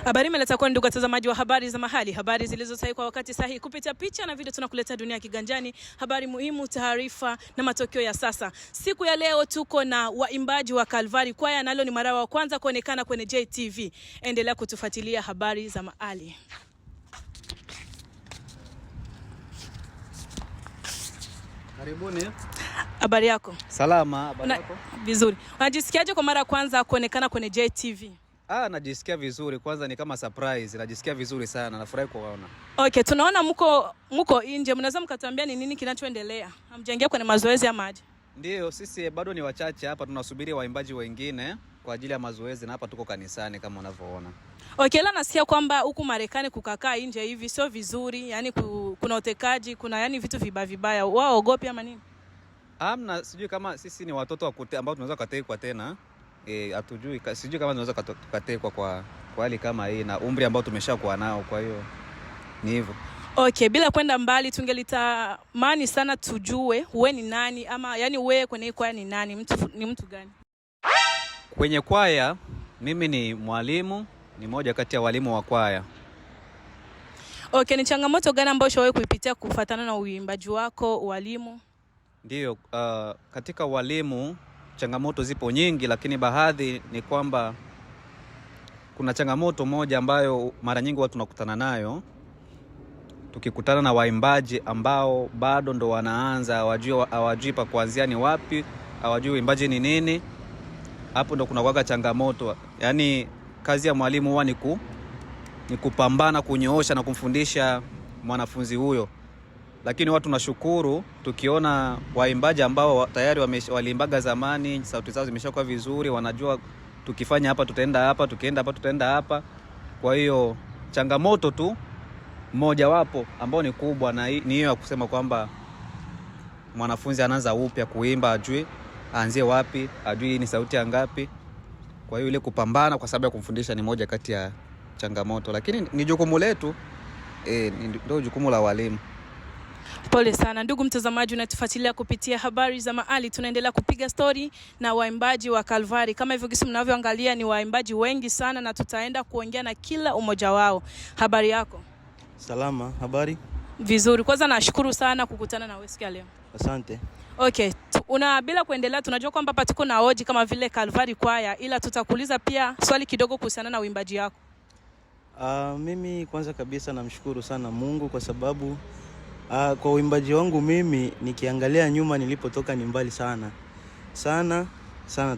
Habari imeleta kwa ndugu watazamaji wa habari za mahali, habari zilizosahihi kwa wakati sahihi kupitia picha na video. Tunakuleta dunia kiganjani, habari muhimu, taarifa na matokeo ya sasa. Siku ya leo tuko na waimbaji wa Calvary Choir, nalo ni mara wa kwanza kuonekana kwenye JTV. Endelea kutufuatilia habari za mahali. Karibuni. Habari yako? Salama, habari yako? Vizuri. Unajisikiaje kwa mara ya kwanza kuonekana kwenye JTV? Najisikia vizuri. Kwanza ni kama surprise. Najisikia vizuri sana. Nafurahi kuwaona. Okay, tunaona mko nje. Mnaweza mkatuambia ni nini kinachoendelea? Hamjaingia kwenye mazoezi ya maji? Ndio, sisi bado ni wachache hapa, tunasubiri waimbaji wengine kwa ajili ya mazoezi, na hapa tuko kanisani kama unavyoona. Okay, la nasikia kwamba huku Marekani kukakaa nje hivi sio vizuri, yani kuna utekaji, kuna yani vitu vibaya. Wao ogopi ama nini? Hamna, sijui kama sisi ni watoto wa ambao tunaweza kutekwa tena. Hatujui, sijui kama tunaweza kutekwa kwa hali kama hii na umri ambao tumeshakuwa nao, kwa hiyo ni hivyo. Okay, bila kwenda mbali, tungelitamani sana tujue wewe ni nani, ama yani wewe kwenye hii kwaya ni nani, ni mtu gani? Kwenye kwaya mimi ni mwalimu, ni moja kati ya walimu wa kwaya. Okay, ni changamoto gani ambayo ushawahi kuipitia kufuatana na uimbaji wako, walimu? Ndio, katika walimu changamoto zipo nyingi, lakini baadhi ni kwamba kuna changamoto moja ambayo mara nyingi watu tunakutana nayo. Tukikutana na waimbaji ambao bado ndo wanaanza, hawajui pa kuanzia ni wapi, hawajui uimbaji ni nini, hapo ndo kunakuwa changamoto. Yaani kazi ya mwalimu huwa ni kupambana, kunyoosha na kumfundisha mwanafunzi huyo. Lakini watu tunashukuru tukiona waimbaji ambao tayari waliimbaga zamani, sauti zao zimeshakuwa vizuri, wanajua tukifanya hapa tutaenda hapa, tukienda hapa tutaenda hapa. Kwa hiyo changamoto tu mmoja wapo ambao ni kubwa na ni hiyo ya kusema kwamba mwanafunzi anaanza upya kuimba, ajui aanzie wapi, ajui ni sauti ya ngapi. Kwa hiyo ile kupambana kwa sababu ya kumfundisha ni moja kati ya changamoto, lakini ni jukumu letu, ndio jukumu la walimu. Pole sana ndugu mtazamaji, unatufuatilia kupitia habari za mahali. Tunaendelea kupiga story na waimbaji wa Calvary. Kama hivyo kisi mnavyoangalia ni waimbaji wengi sana na tutaenda kuongea na kila umoja wao. Habari yako? Salama, habari? Vizuri. Kwanza nashukuru sana kukutana na wewe siku leo. Asante. Okay, bila kuendelea, tunajua kwamba hapa tuko na hoji kama vile Calvary Choir, ila tutakuuliza pia swali kidogo kuhusiana na uimbaji wako. Mimi kwanza kabisa namshukuru sana Mungu kwa sababu kwa uimbaji wangu mimi nikiangalia nyuma nilipotoka ni mbali sana. Sana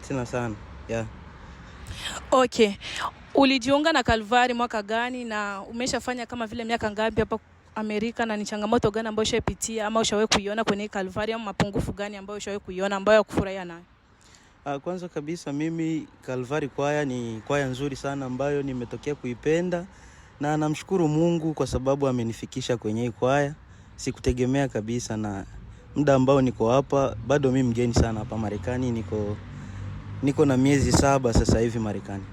tena sana. Yeah. Okay. Ulijiunga na Calvary mwaka gani na umeshafanya kama vile miaka ngapi hapa Amerika, na ni changamoto gani ambayo ushapitia ama ushawahi kuiona kwenye Calvary, ama mapungufu gani ambayo ushawahi kuiona ambayo hukufurahia nayo? Kwanza kabisa mimi Calvary Choir ni kwaya nzuri sana ambayo nimetokea kuipenda, na namshukuru Mungu kwa sababu amenifikisha kwenye hii kwaya. Sikutegemea kabisa, na muda ambao niko hapa bado mimi mgeni sana hapa Marekani, niko na miezi 7 sasa hivi Marekani.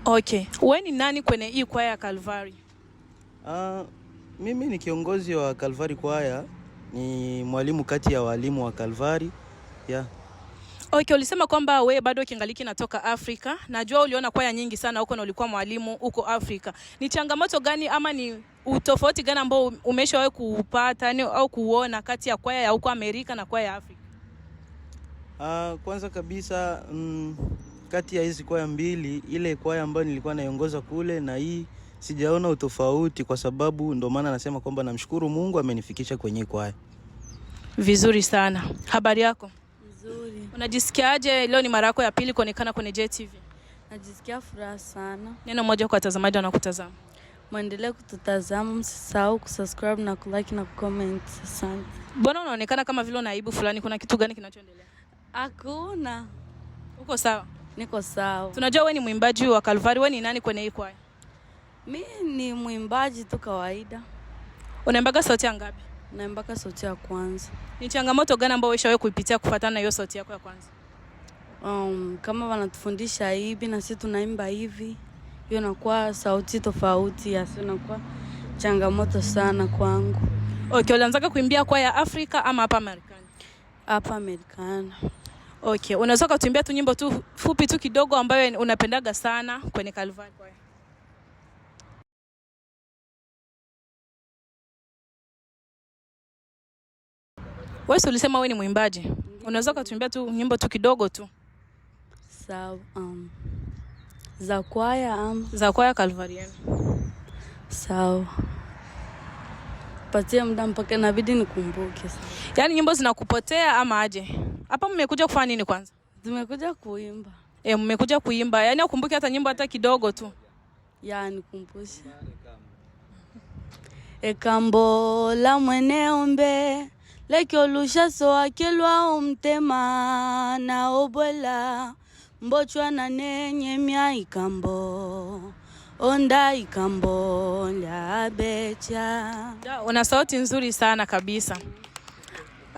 Okay. Wewe ni nani kwenye hii kwaya ya Calvary? Mimi ni kiongozi wa Calvary Choir, ni mwalimu kati ya walimu wa Calvary. Yeah. Okay, ulisema kwamba wewe bado kingaliki natoka Afrika. Najua uliona kwaya nyingi sana huko na ulikuwa mwalimu huko Afrika. Ni changamoto gani ama ni utofauti gani ambao umeshawahi kupata au kuona kati ya kwaya ya huko Amerika na kwaya ya Afrika? Kwanza kabisa kati ya hizi kwaya mbili, ile kwaya ambayo nilikuwa naiongoza kule na hii, sijaona utofauti, kwa sababu ndio maana nasema kwamba namshukuru Mungu amenifikisha kwenye kwaya. Vizuri sana. Habari yako? Vizuri. Unajisikiaje leo ni mara yako ya pili kuonekana kwenye JTV? Najisikia furaha sana. Neno moja kwa watazamaji wanakutazama. Muendelee kututazama, msisahau kusubscribe na kulike na kucomment. Asante. Mbona unaonekana kama vile una aibu fulani, kuna kitu gani kinachoendelea? Hakuna. Uko sawa? Niko sawa. Tunajua wewe ni mwimbaji wa Calvary. Wewe ni nani kwenye hii kwaya? Mimi ni mwimbaji tu kawaida. Unaimbaga sauti ya ngapi? Naimbaga sauti ya kwanza. Ni changamoto gani ambayo ushawahi kuipitia kufuatana na hiyo sauti yako ya kwanza? Kama wanatufundisha hivi na sisi tunaimba hivi, hiyo inakuwa sauti tofauti, sio inakuwa changamoto sana kwangu. Okay, ulianza kuimbia kwaya Afrika ama hapa Marekani? Hapa Marekani. Okay, unaweza kutuimbia tu nyimbo tu fupi tu kidogo ambayo unapendaga sana kwenye Calvary Choir? Wewe ulisema wewe ni mwimbaji. Unaweza kutuimbia tu nyimbo tu kidogo tu? Sawa. Za kwaya za kwaya Calvarian. Sawa. Patia muda mpaka inabidi nikumbuke sasa. Yaani nyimbo zinakupotea ama aje? Hapa mmekuja kufanya nini kwanza? Tumekuja kuimba. Mmekuja kuimba. Yaani ukumbuke hata nyimbo hata kidogo tu. Nikumbushe. Ekambo la mweneombe lekyo lushaso akelwa umtema na obwela mbochwa na nenyemya ikambo onda ikambo la becha. Una sauti nzuri sana kabisa.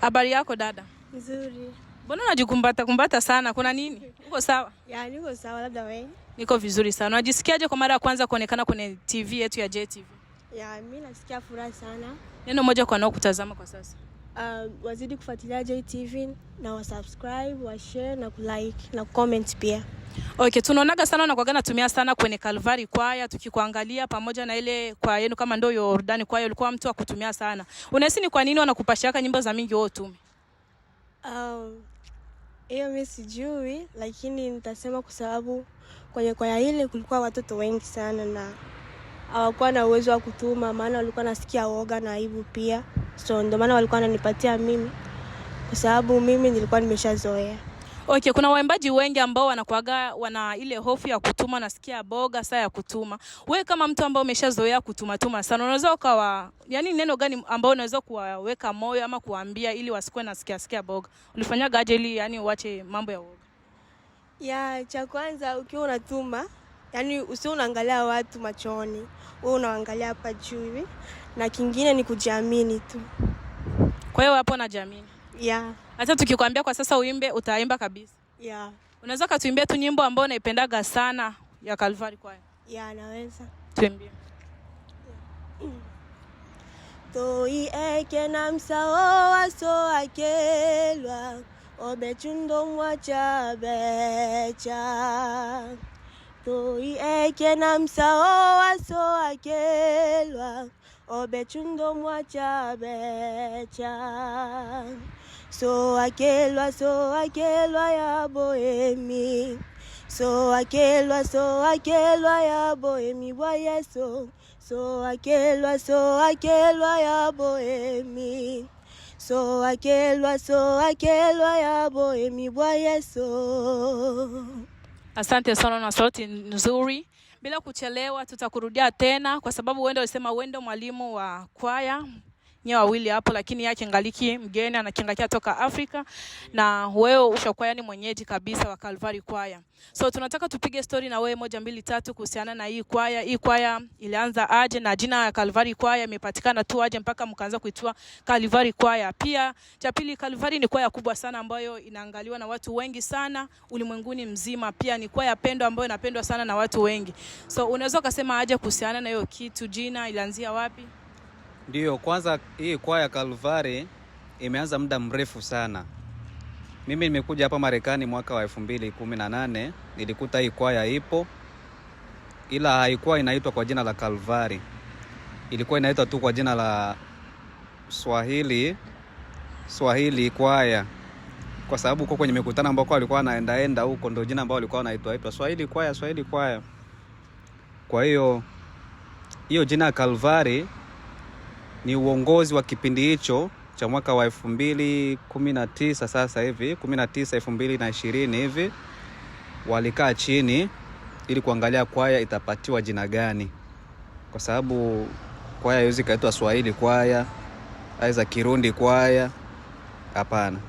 Habari yako dada? Nzuri. Mbona unajikumbata sana? Kuna nini? Uko sawa? Niko sawa, labda wewe? Niko vizuri sana. Unajisikiaje kwa mara ya kwanza kuonekana kwenye TV yetu ya JTV? Mimi nasikia furaha sana. Neno moja kwa nao kutazama kwa sasa. Wazidi kufuatilia JTV na wasubscribe, washare na kulike na comment pia. Okay, tunaonaga sana unakuwa natumia sana kwenye Calvary Choir, tukikuangalia pamoja na ile kwa yenu kama ndio Yordani Choir ulikuwa mtu wa kutumia sana. Unahisi ni kwa nini wanakupashaka nyimbo za mingi wewe utume? Hiyo mimi sijui, lakini nitasema kwa sababu kwenye kwaya ile kulikuwa watoto wengi sana na hawakuwa na uwezo wa kutuma, maana walikuwa nasikia woga na aibu pia. So ndio maana walikuwa wananipatia mimi kwa sababu mimi nilikuwa nimeshazoea. Okay, kuna waimbaji wengi ambao wana ile hofu ya kutuma, nasikia boga saa ya kutuma. Wewe kama mtu ambao umeshazoea kutuma sana, unaweza yani neno gani ambao unaweza kuwaweka moyo ama kuambia ili wasikuwe nasikia boga? Ulifanyaga aje ili yani uache mambo ya woga? Cha kwanza ukiwa unatuma, yani usio unaangalia watu machoni, wewe unaangalia hapa juu hivi. Na kingine ni kujiamini tu. Kwa hiyo hapo najiamini. Hata tukikwambia kwa sasa uimbe utaimba kabisa. Unaweza kutuimbia tu nyimbo ambayo unaipendaga sana ya Calvary Choir? Naweza. Tuimbie. Toi eke na msao waso akelwa obechundo mwacha becha. Toi eke na msao waso akelwa obechundo mwacha becha. So akelwa ya bohemi. So akelwa ya bohemi wa Yesu. So akelwa ya bohemi. So akelwa ya bohemi wa Yesu. Asante sana na sauti nzuri. Bila kuchelewa tutakurudia tena kwa sababu wewe ndio ulisema wewe ndio mwalimu wa kwaya. Nyewe wawili hapo lakini yake ngaliki mgeni anakingakia toka Afrika na wewe ushakuwa ni mwenyeji kabisa wa Calvary Choir. So tunataka tupige story na wewe 1 2 3 kuhusiana na hii kwaya. Hii kwaya ilianza aje na jina ya Calvary Choir imepatikana tu aje mpaka mkaanza kuitwa Calvary Choir. Pia cha pili, Calvary ni kwaya kubwa sana ambayo inaangaliwa na watu wengi sana ulimwenguni mzima. Pia ni kwaya pendwa ambayo inapendwa sana na watu wengi. So unaweza kusema aje kuhusiana na hiyo kitu, jina ilianzia wapi? Ndio, kwanza hii kwaya Calvary imeanza muda mrefu sana. Mimi nimekuja hapa Marekani mwaka wa 2018, nilikuta hii kwaya ipo, ila haikuwa inaitwa kwa jina la Calvary. Ilikuwa inaitwa tu kwa jina la Swahili kwaya. Kwa sababu huko kwenye mikutano ambako walikuwa wanaenda huko ndio jina ambalo walikuwa wanaitwa Swahili kwaya. Kwa hiyo jina Calvary ni uongozi wa kipindi hicho cha mwaka wa 2019 sasa hivi 2020 hivi walikaa chini ili kuangalia kwaya itapatiwa jina gani, kwa sababu kwaya haiwezi kaitwa Swahili kwaya aiza Kirundi kwaya, hapana.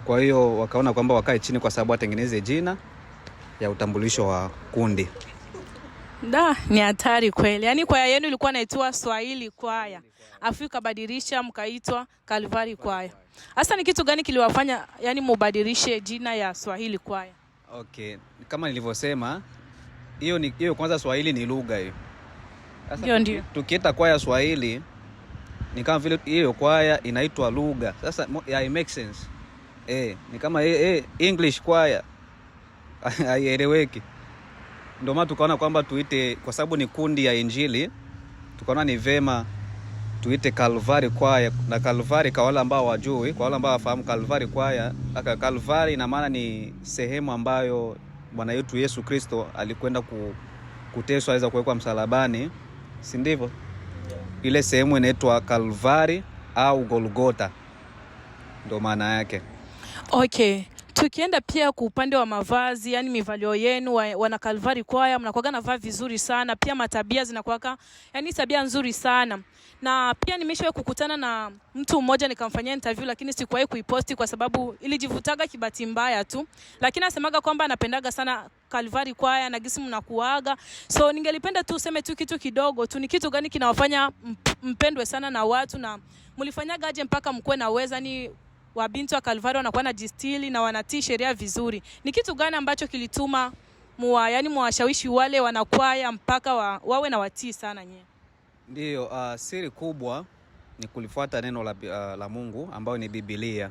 Kwa hiyo wakaona kwamba wakae chini kwa sababu watengeneze jina ya utambulisho wa kundi. Ni hatari kweli. Yaani kwaya yenu ilikuwa inaitwa Swahili kwaya. Afrika badilisha mkaitwa Calvary Choir. Hasa ni kitu gani kiliwafanya yani mubadilishe jina ya Swahili kwaya? Okay, kama nilivyosema, hiyo kwanza Swahili ni lugha hiyo. Sasa ndio. Tukiita kwaya Swahili ni kama vile hiyo kwaya inaitwa lugha. Sasa it makes sense. Ni kama English kwaya. Haieleweki. Ndio maana tukaona kwamba tuite, kwa sababu ni kundi ya Injili, tukaona ni vema tuite Calvary Choir. Na Calvary, kwa wale ambao wajui, kwa wale ambao wafahamu Calvary Choir, Calvary ina maana ni sehemu ambayo Bwana yetu Yesu Kristo alikwenda kuteswa, aweza kuwekwa msalabani, si ndivyo? Ile sehemu inaitwa Calvary au Golgotha, ndio maana yake. Okay. Tukienda pia kwa upande wa mavazi, yani mivalio yenu wana Calvary Choir, mnakuwa na vaa vizuri sana, pia matabia zinakuwa yani tabia nzuri sana. Na pia nimeshawahi kukutana na mtu mmoja nikamfanyia interview, lakini sikuwahi kuiposti kwa sababu ilijivutaga kibati mbaya tu, lakini asemaga kwamba anapendaga sana Calvary Choir na gisi mnakuaga. So ningelipenda tu useme tu kitu kidogo tu, ni kitu gani kinawafanya mpendwe sana na watu, na mlifanyaga aje mpaka mkwe na uweza ni wabinti wa Calvary wanakuwa na jistili na wanatii sheria vizuri? Ni kitu gani ambacho kilituma muwashawishi wale wanakwaya mpaka wawe na watii sana nye? Ndiyo, siri kubwa ni kulifuata neno la Mungu ambayo ni Biblia.